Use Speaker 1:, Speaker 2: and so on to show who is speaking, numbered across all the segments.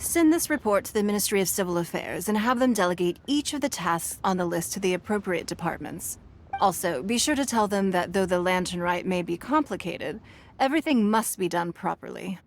Speaker 1: Send this report to the Ministry of Civil Affairs and have them delegate each of the tasks on the list to the appropriate departments. Also, be sure to tell them that though the Lantern Rite may be complicated, everything must be done properly.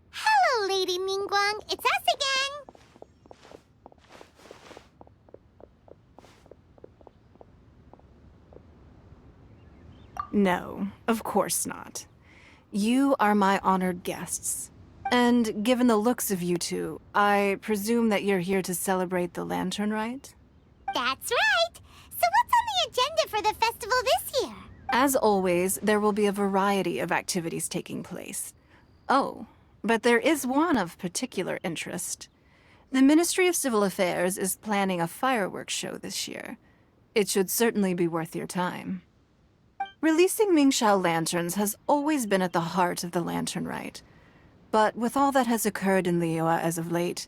Speaker 2: Hello, Lady Ningguang. It's us again.
Speaker 1: No, of course not. You are my honored guests. And given the looks of you two, I presume that you're here to celebrate the Lantern Rite?
Speaker 2: That's right. So what's on the agenda for the festival this year?
Speaker 1: As always, there will be a variety of activities taking place. Oh, but there is one of particular interest. The Ministry of Civil Affairs is planning a fireworks show this year. It should certainly be worth your time. Releasing Mingxiao lanterns has always been at the heart of the Lantern Rite. But with all that has occurred in Liyue as of late,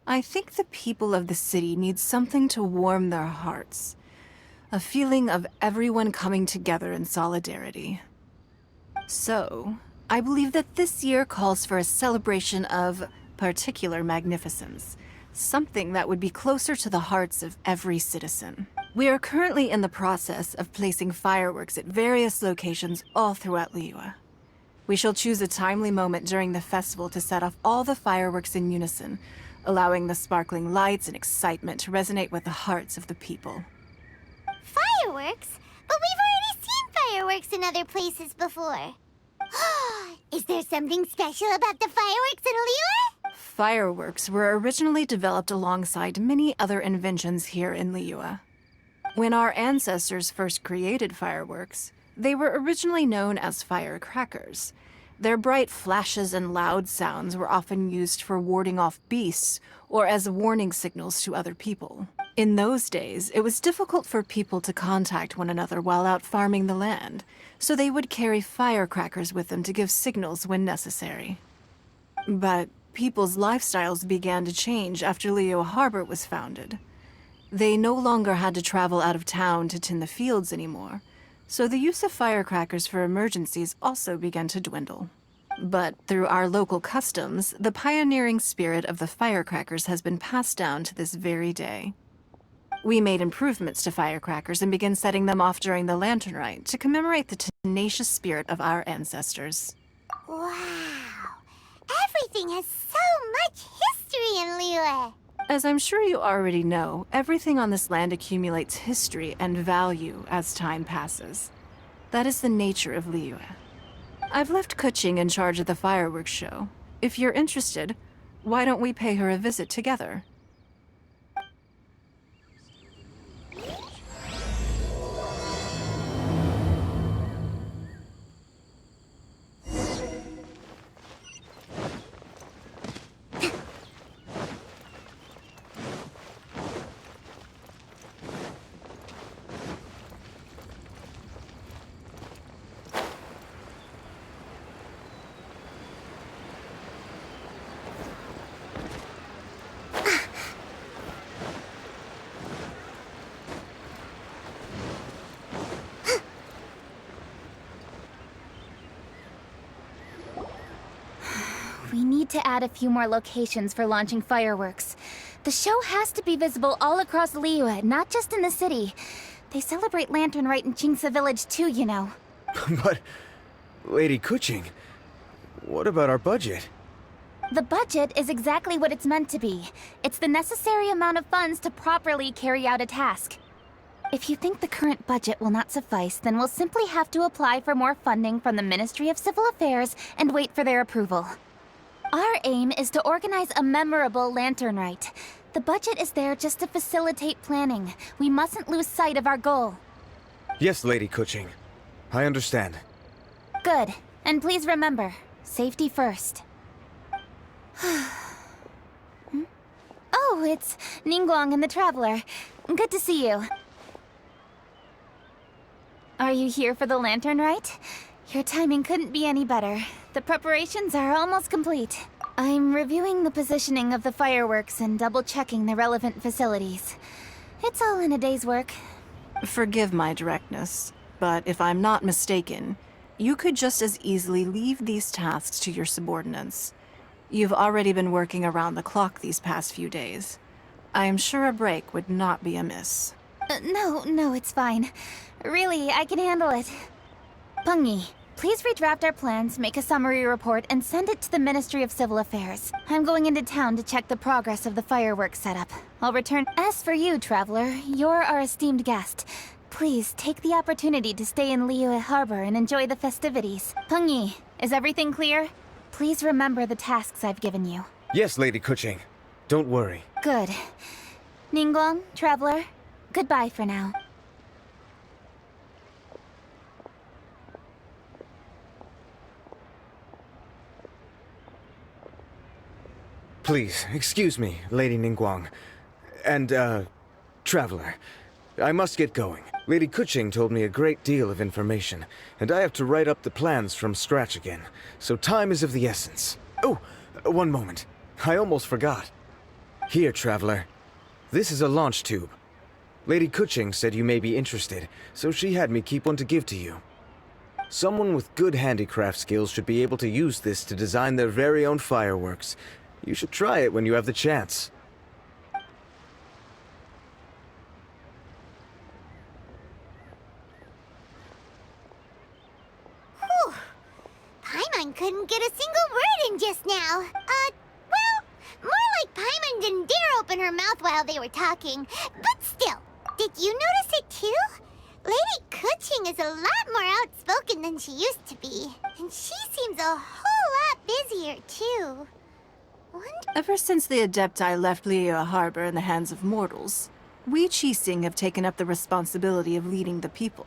Speaker 1: I think the people of the city need something to warm their hearts. A feeling of everyone coming together in solidarity. So, I believe that this year calls for a celebration of particular magnificence. Something that would be closer to the hearts of every citizen. We are currently in the process of placing fireworks at various locations all throughout Liyue. We shall choose a timely moment during the festival to set off all the fireworks in unison, allowing the sparkling lights and excitement to resonate with the hearts of the people.
Speaker 2: Fireworks? But we've already seen fireworks in other places before. Is there something special about the fireworks in Liyue?
Speaker 1: Fireworks were originally developed alongside many other inventions here in Liyue. When our ancestors first created fireworks, they were originally known as firecrackers. Their bright flashes and loud sounds were often used for warding off beasts or as warning signals to other people. In those days, it was difficult for people to contact one another while out farming the land, so they would carry firecrackers with them to give signals when necessary. But people's lifestyles began to change after Liyue Harbor was founded. They no longer had to travel out of town to tend the fields anymore, so the use of firecrackers for emergencies also began to dwindle. But through our local customs, the pioneering spirit of the firecrackers has been passed down to this very day. We made improvements to firecrackers and began setting them off during the Lantern Rite to commemorate the tenacious spirit of our ancestors.
Speaker 2: Wow. Everything has so much history in Liyue.
Speaker 1: As I'm sure you already know, everything on this land accumulates history and value as time passes. That is the nature of Liyue. I've left Kuching in charge of the fireworks show. If you're interested, why don't we pay her a visit together?
Speaker 3: We need to add a few more locations for launching fireworks. The show has to be visible all across Liyue, not just in the city. They celebrate Lantern Rite in Qingce Village too, you know.
Speaker 4: But, Lady Kuching, what about our budget?
Speaker 3: The budget is exactly what it's meant to be. It's the necessary amount of funds to properly carry out a task. If you think the current budget will not suffice, then we'll simply have to apply for more funding from the Ministry of Civil Affairs and wait for their approval. Our aim is to organize a memorable Lantern Rite. The budget is there just to facilitate planning. We mustn't lose sight of our goal.
Speaker 4: Yes, Lady Kuching. I understand.
Speaker 3: Good. And please remember, safety first. Oh, it's Ningguang and the Traveler. Good to see you. Are you here for the Lantern Rite? Your timing couldn't be any better. The preparations are almost complete. I'm reviewing the positioning of the fireworks and double-checking the relevant facilities. It's all in a day's work.
Speaker 1: Forgive my directness, but if I'm not mistaken, you could just as easily leave these tasks to your subordinates. You've already been working around the clock these past few days. I am sure a break would not be amiss.
Speaker 3: No, it's fine. Really, I can handle it. Pungi, please redraft our plans, make a summary report, and send it to the Ministry of Civil Affairs. I'm going into town to check the progress of the fireworks setup. I'll return. As for you, Traveler, you're our esteemed guest. Please take the opportunity to stay in Liyue Harbor and enjoy the festivities. Pungi, is everything clear? Please remember the tasks I've given you.
Speaker 4: Yes, Lady Kuching. Don't worry.
Speaker 3: Good. Ningguang, Traveler, goodbye for now.
Speaker 4: Please, excuse me, Lady Ningguang. And, Traveler. I must get going. Lady Kuching told me a great deal of information, and I have to write up the plans from scratch again, so time is of the essence. Oh, one moment. I almost forgot. Here, Traveler. This is a launch tube. Lady Kuching said you may be interested, so she had me keep one to give to you. Someone with good handicraft skills should be able to use this to design their very own fireworks. You should try it when you have the chance.
Speaker 2: Whew. Paimon couldn't get a single word in just now. Well, more like Paimon didn't dare open her mouth while they were talking. But still, did you notice it too? Lady Kuching is a lot more outspoken than she used to be. And she seems a whole lot busier too.
Speaker 1: Ever since the Adepti left Liyue Harbor in the hands of mortals, we Qixing have taken up the responsibility of leading the people.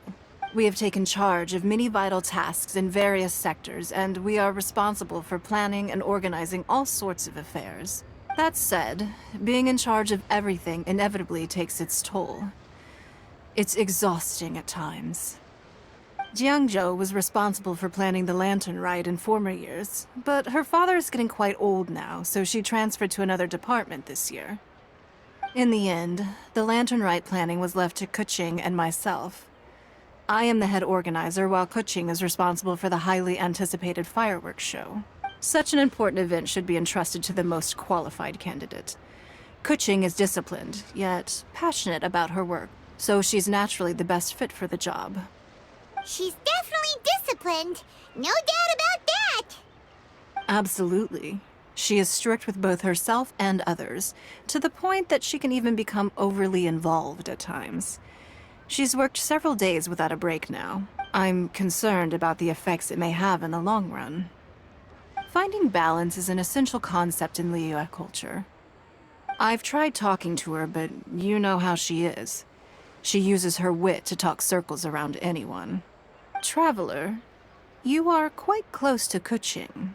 Speaker 1: We have taken charge of many vital tasks in various sectors, and we are responsible for planning and organizing all sorts of affairs. That said, being in charge of everything inevitably takes its toll. It's exhausting at times. Jiangzhou was responsible for planning the Lantern Rite in former years, but her father is getting quite old now, so she transferred to another department this year. In the end, the Lantern Rite planning was left to Kuching and myself. I am the head organizer, while Kuching is responsible for the highly anticipated fireworks show. Such an important event should be entrusted to the most qualified candidate. Kuching is disciplined, yet passionate about her work, so she's naturally the best fit for the job.
Speaker 2: She's definitely disciplined. No doubt about that.
Speaker 1: Absolutely. She is strict with both herself and others, to the point that she can even become overly involved at times. She's worked several days without a break now. I'm concerned about the effects it may have in the long run. Finding balance is an essential concept in Liyue culture. I've tried talking to her, but you know how she is. She uses her wit to talk circles around anyone. Traveler, you are quite close to Kuching.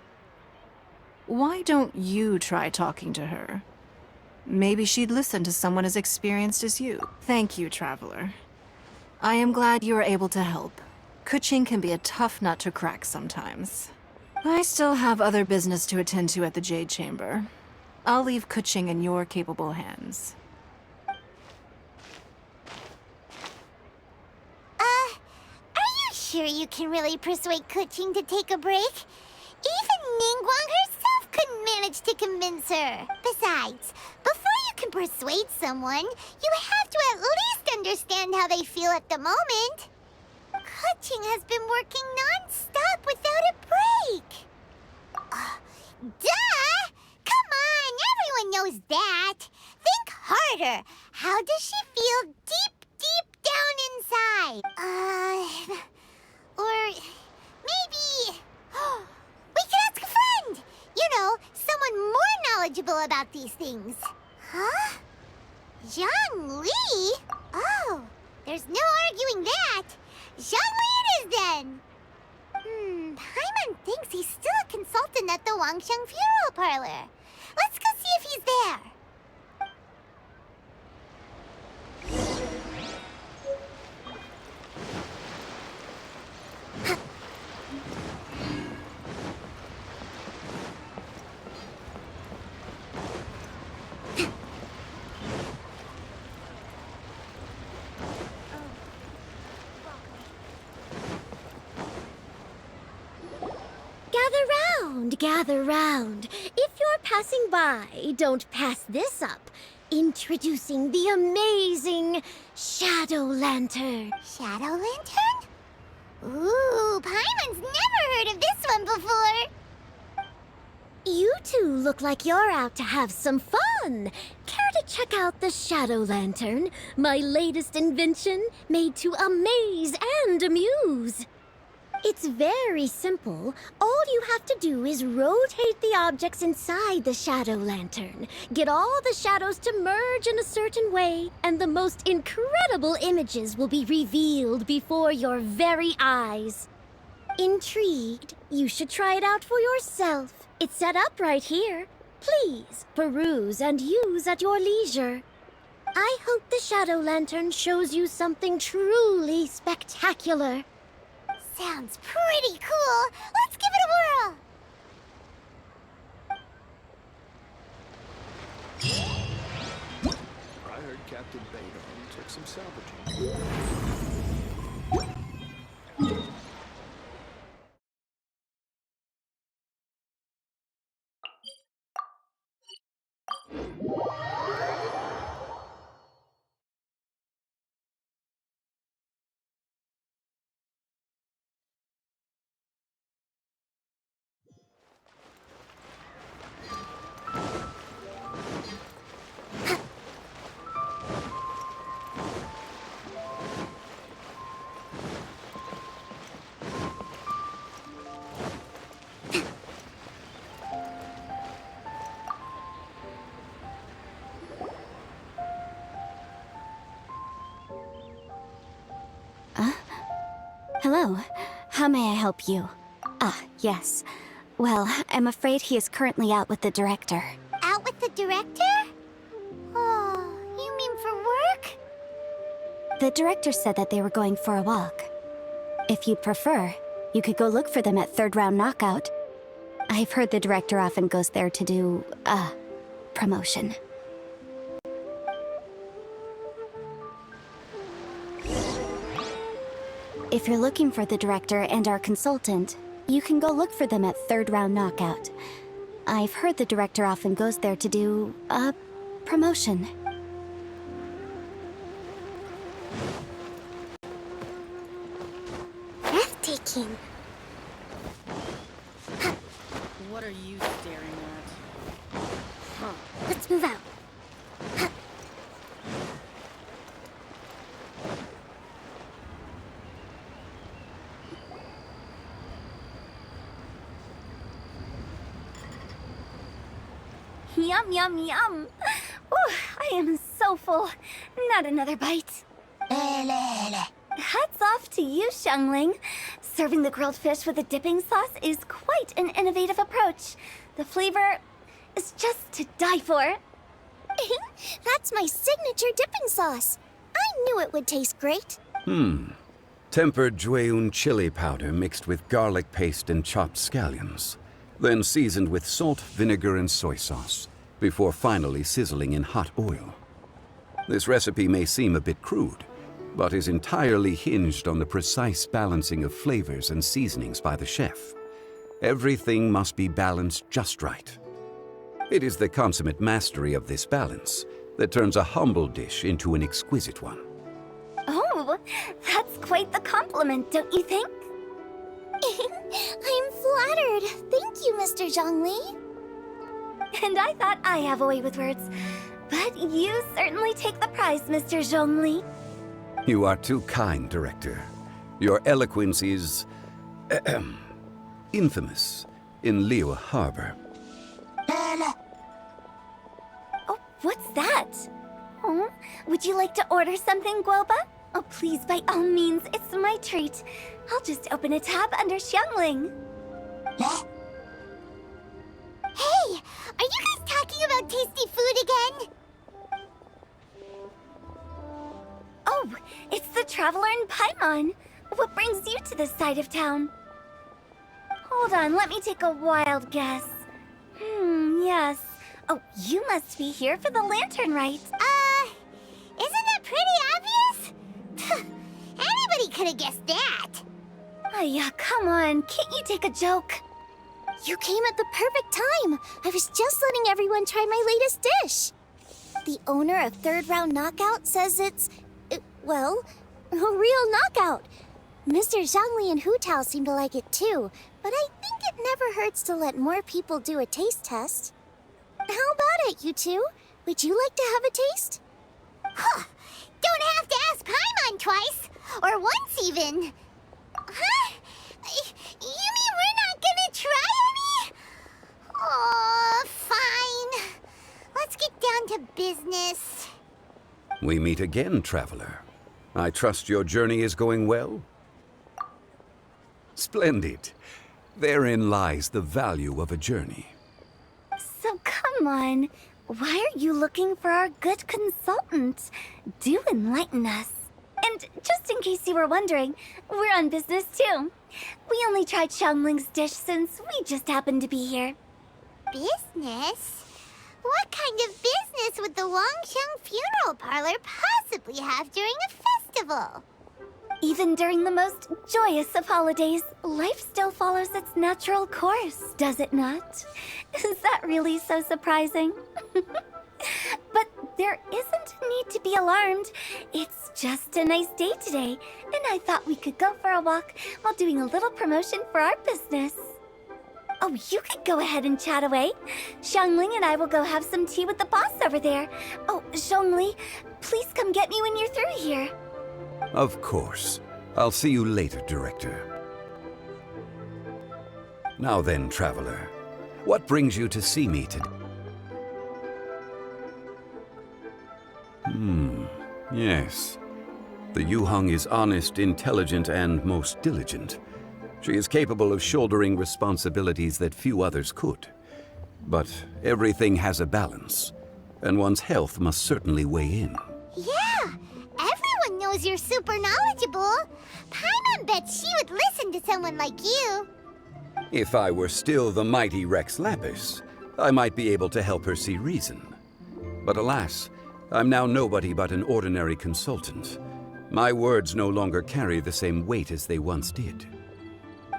Speaker 1: Why don't you try talking to her? Maybe she'd listen to someone as experienced as you. Thank you, Traveler. I am glad you are able to help. Kuching can be a tough nut to crack sometimes. I still have other business to attend to at the Jade Chamber. I'll leave Kuching in your capable hands.
Speaker 2: Are you sure you can really persuade Kuching to take a break? Even Ningguang herself couldn't manage to convince her. Besides, before you can persuade someone, you have to at least understand how they feel at the moment. Kuching has been working non-stop without a break. Duh! Come on, everyone knows that. Think harder. How does she feel deep down inside? Or maybe... we could ask a friend! You know, someone more knowledgeable about these things. Huh? Zhang Li? Oh, there's no arguing that. Zhang Li it is then. Paimon thinks he's still a consultant at the Wangsheng Funeral Parlor. Let's go see if he's there.
Speaker 5: Gather round, gather round. If you're you're passing by, don't pass this up. Introducing the amazing Shadow Lantern.
Speaker 2: Shadow Lantern? Ooh, Paimon's never heard of this one before.
Speaker 5: You two look like you're out to have some fun. Care to check out the Shadow Lantern, my latest invention made to amaze and amuse? It's very simple. All you have to do is rotate the objects inside the Shadow Lantern, get all the shadows to merge in a certain way, and the most incredible images will be revealed before your very eyes. Intrigued? You should try it out for yourself. It's set up right here. Please peruse and use at your leisure. I hope the Shadow Lantern shows you something truly spectacular.
Speaker 2: Sounds pretty cool. Let's give it a whirl.
Speaker 6: I heard Captain Baydon took some salvaging.
Speaker 7: Hello. How may I help you? Ah, yes. Well, I'm afraid he is currently out with the director.
Speaker 2: Out with the director? Oh, you mean for work?
Speaker 7: The director said that they were going for a walk. If you'd prefer, you could go look for them at third round knockout. I've heard the director often goes there to do, promotion. If you're looking for the director and our consultant, you can go look for them at third round knockout. I've heard the director often goes there to do, promotion.
Speaker 5: Breathtaking.
Speaker 8: What are you staring at?
Speaker 5: Let's move out.
Speaker 3: Yum, yum, yum. Ooh, I am so full. Not another bite. Hats off to you, Xiangling. Serving the grilled fish with a dipping sauce is quite an innovative approach. The flavor is just to die for.
Speaker 2: That's my signature dipping sauce. I knew it would taste great.
Speaker 9: Tempered Jueyun chili powder mixed with garlic paste and chopped scallions. Then seasoned with salt, vinegar, and soy sauce, before finally sizzling in hot oil. This recipe may seem a bit crude, but is entirely hinged on the precise balancing of flavors and seasonings by the chef. Everything must be balanced just right. It is the consummate mastery of this balance that turns a humble dish into an exquisite one.
Speaker 3: Oh, that's quite the compliment, don't you think?
Speaker 2: I'm flattered. Thank you, Mr. Zhongli.
Speaker 3: And I thought I have a way with words. But you certainly take the prize, Mr. Zhongli.
Speaker 9: You are too kind, Director. Your eloquence is infamous in Liyue Harbor.
Speaker 3: Oh, what's that? Oh, would you like to order something, Guoba? Oh, please, by all means, it's my treat. I'll just open a tab under Xiangling.
Speaker 2: Hey, are you guys talking about tasty food again?
Speaker 3: Oh, it's the Traveler in Paimon. What brings you to this side of town? Hold on, let me take a wild guess. Yes. Oh, you must be here for the lantern, Rite?
Speaker 2: Isn't that pretty obvious? Anybody could have guessed that.
Speaker 3: Yeah, come on, can't you take a joke?
Speaker 5: You came at the perfect time. I was just letting everyone try my latest dish. The owner of Third Round Knockout says well, a real knockout. Mr. Zhongli and Hu Tao seem to like it too, but I think it never hurts to let more people do a taste test. How about it, you two? Would you like to have a taste?
Speaker 2: Huh. Don't have to ask Paimon twice. Or once even. Huh? You mean we're not gonna try any? Oh, fine. Let's get down to business.
Speaker 9: We meet again, traveler. I trust your journey is going well? Splendid. Therein lies the value of a journey.
Speaker 5: So come on. Why are you looking for our good consultant? Do enlighten us. And just in case you were wondering, we're on business too. We only tried Xiangling's dish since we just happened to be here.
Speaker 2: Business? What kind of business would the Longsheng Funeral Parlor possibly have during a festival?
Speaker 5: Even during the most joyous of holidays, life still follows its natural course, does it not? Is that really so surprising? But there isn't a need to be alarmed. It's just a nice day today, and I thought we could go for a walk while doing a little promotion for our business. Oh, you could go ahead and chat away. Xiangling and I will go have some tea with the boss over there. Oh, Zhongli, please come get me when you're through here.
Speaker 9: Of course. I'll see you later, Director. Now then, traveler. What brings you to see me today? Yes. The Yuheng is honest, intelligent, and most diligent. She is capable of shouldering responsibilities that few others could. But everything has a balance, and one's health must certainly weigh in.
Speaker 2: Yeah, everyone knows you're super knowledgeable. Paimon bet she would listen to someone like you.
Speaker 9: If I were still the mighty Rex Lapis, I might be able to help her see reason. But alas, I'm now nobody but an ordinary consultant. My words no longer carry the same weight as they once did.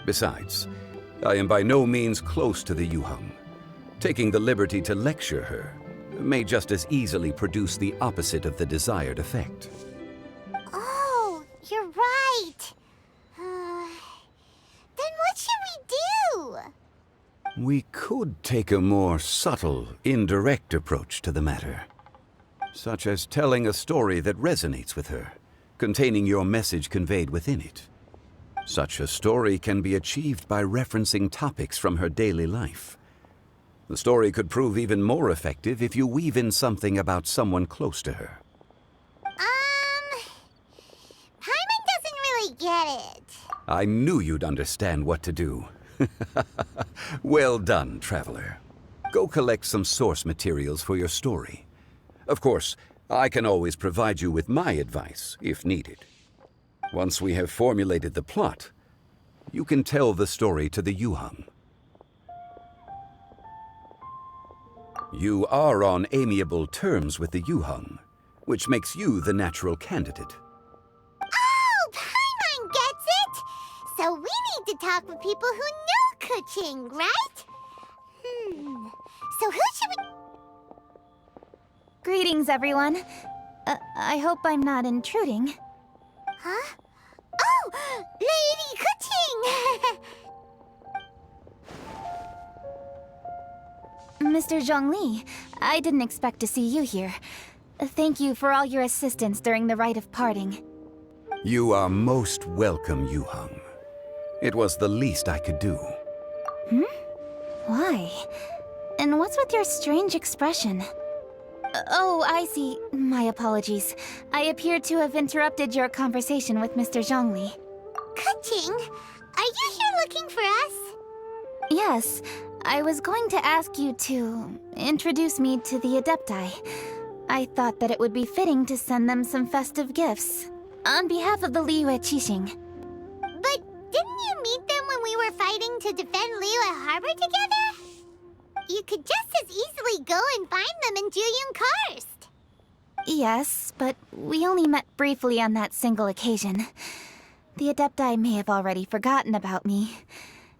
Speaker 9: Besides, I am by no means close to the Yuheng. Taking the liberty to lecture her may just as easily produce the opposite of the desired effect.
Speaker 2: Oh, you're right. Then what should we do?
Speaker 9: We could take a more subtle, indirect approach to the matter. Such as telling a story that resonates with her, containing your message conveyed within it. Such a story can be achieved by referencing topics from her daily life. The story could prove even more effective if you weave in something about someone close to her.
Speaker 2: Paimon doesn't really get it.
Speaker 9: I knew you'd understand what to do. Well done, traveler. Go collect some source materials for your story. Of course, I can always provide you with my advice, if needed. Once we have formulated the plot, you can tell the story to the Yuheng. You are on amiable terms with the Yuheng, which makes you the natural candidate.
Speaker 2: Oh, Paimon gets it! So we need to talk with people who know Kuching, right? So who should we...
Speaker 3: Greetings, everyone. I hope I'm not intruding.
Speaker 2: Huh? Oh! Lady Kuching!
Speaker 3: Mr. Zhongli, I didn't expect to see you here. Thank you for all your assistance during the rite of parting.
Speaker 9: You are most welcome, Yuheng. It was the least I could do.
Speaker 3: Why? And what's with your strange expression? Oh, I see. My apologies. I appear to have interrupted your conversation with Mr. Zhongli.
Speaker 2: Kuching, are you here looking for us?
Speaker 3: Yes, I was going to ask you to introduce me to the Adepti. I thought that it would be fitting to send them some festive gifts. On behalf of the Liyue Qixing.
Speaker 2: But didn't you meet them when we were fighting to defend Liyue Harbor together? You could just as easily go and find them in Juyun Karst.
Speaker 3: Yes, but we only met briefly on that single occasion. The Adepti may have already forgotten about me.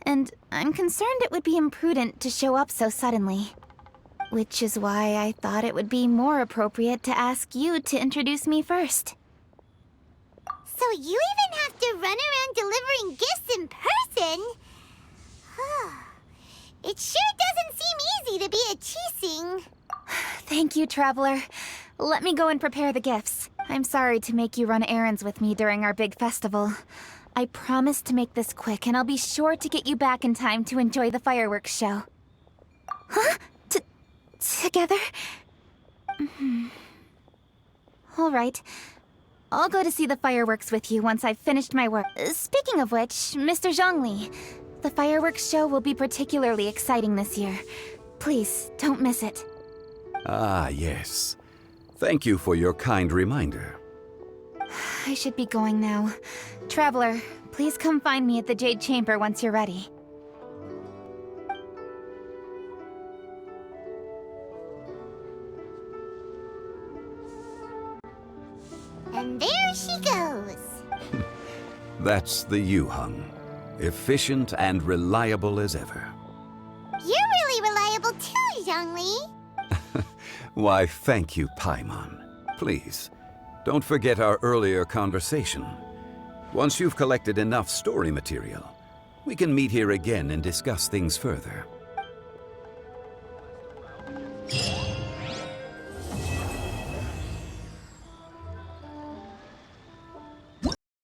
Speaker 3: and I'm concerned it would be imprudent to show up so suddenly. Which is why I thought it would be more appropriate to ask you to introduce me first.
Speaker 2: So you even have to run around delivering gifts in person? It sure doesn't seem easy to be a Qixing.
Speaker 3: Thank you, Traveler. Let me go and prepare the gifts. I'm sorry to make you run errands with me during our big festival. I promise to make this quick, and I'll be sure to get you back in time to enjoy the fireworks show. Huh? Together? All right. I'll go to see the fireworks with you once I've finished my work. Speaking of which, Mr. Zhongli, the fireworks show will be particularly exciting this year. Please, don't miss it.
Speaker 9: Ah, yes. Thank you for your kind reminder.
Speaker 3: I should be going now. Traveler, please come find me at the Jade Chamber once you're ready.
Speaker 2: And there she goes.
Speaker 9: That's the Yuheng. Efficient and reliable as ever.
Speaker 2: You're really reliable too, Zhongli.
Speaker 9: Why, thank you, Paimon. Please, don't forget our earlier conversation. Once you've collected enough story material, we can meet here again and discuss things further.